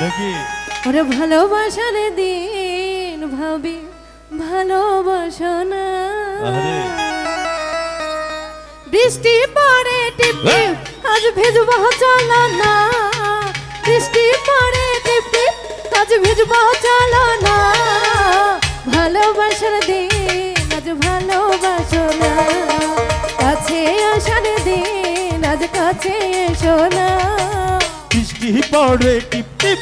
নাকি ওরে ভালোবাসার দিন ভাবি ভালোবাসো না। আরে বৃষ্টি পড়ে টিপ টিপ আজ ভিজবো চলো না। বৃষ্টি পড়ে টিপ টিপ আজ ভিজবো চলো না। ভালোবাসার দিন আজ ভালোবাসো না। কাছে আসার দিন আজ কাছে এসো না। বৃষ্টি পড়ে টিপ টিপ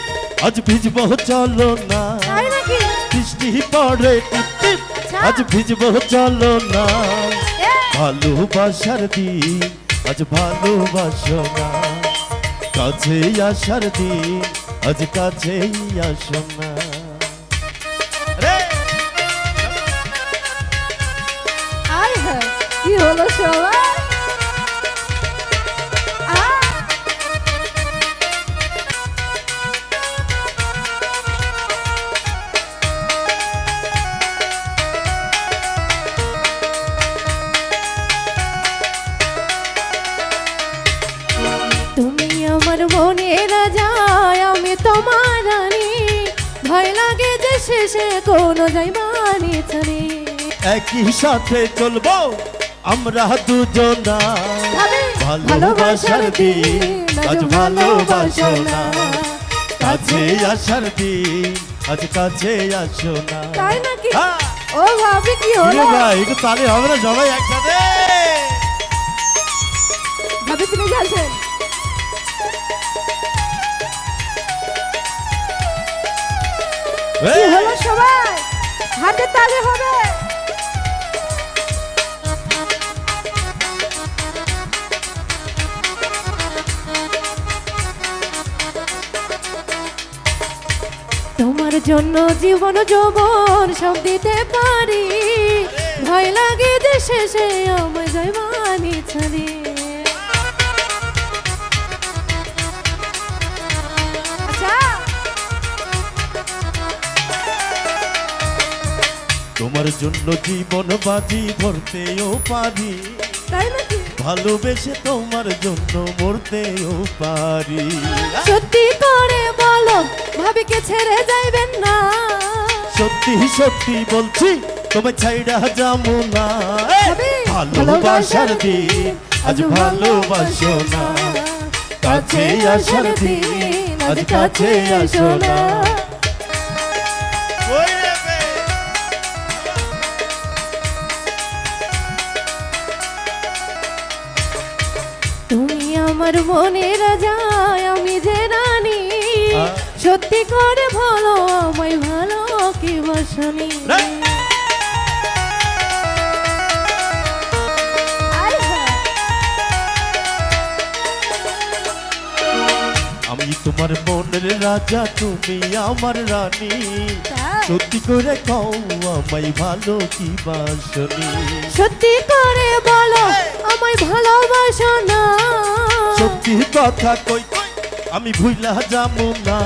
আজ ভিজবো চলো না। তাই নাকি? বৃষ্টি পড়ে টিপ টিপ আজ ভিজবো চলো না। ভালোবাসার দিন আজ ভালোবাসো না। কাছে আসার দিন আজ কাছেই আসো না। আয় হায় কি হলো সবাই? তুমি আমার মনের রাজা আমি তোমার রানী। ভয় লাগে যে শেষে কোনো যাইবানি ছাড়ি। একই সাথে চলবো আমরা দুজনা। ভালোবাসার দিন আজ ভালোবাসো না। কাছে আসার দিন আজ কাছে আসো না। তাই নাকি? হ্যাঁ। ও ভাবি কি কিরে হলো? ভাই একটু তালে হবে না সবাই একসাথে? ভাবি তিনি যাচ্ছেন? কি হলো সবাই? হাতে তালে হবে। তোমার জন্য জীবন যৌবন সব দিতে পারি। ভয় লাগে যে শেষে আমায় যাইবানি ছাড়ি। আচ্ছা তোমার জন্য জীবন বাজি ধরতেও পারি। তাই নাকি? ভালোবেসে তোমার জন্য মরতেও পারি। সত্যি করে বলো ভাবিকে ছেড়ে যাইবেন না। সত্যি সত্যি বলছি তোমায় ছাইড়া যাবো না। ভালোবাসার দিন আজ ভালোবাসো না। কাছে আসার দিন আজ কাছে আসো না। তুমি আমার মনের রাজা আমি যে রানী। সত্যি করে বলো আমায় ভালো কি বাসনি। আমি তোমার মনের রাজা তুমি আমার রানী। সত্যি করে কও আমায় ভালো কি বাসনি। সত্যি করে বলো আমায় ভালোবাসো না। সত্যি কথা কই আমি ভুইলা যাবো না।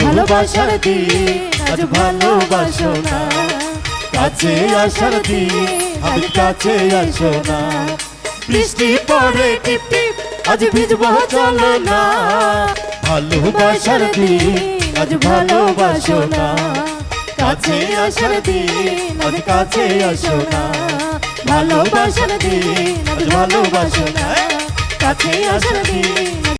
ভালোবাসার দিন আজ ভালোবাসো না। কাছে আসার দিন আজ কাছে আসো না। বৃষ্টি পড়ে টিপ টিপ আজ ভিজবো চলো না। ভালোবাসার দিন আজ ভালোবাসো না। কাছে আসার দিন আজ কাছে আসো না। ভালোবাসার দিন আজ ভালোবাসো না। কাছে আসার দিন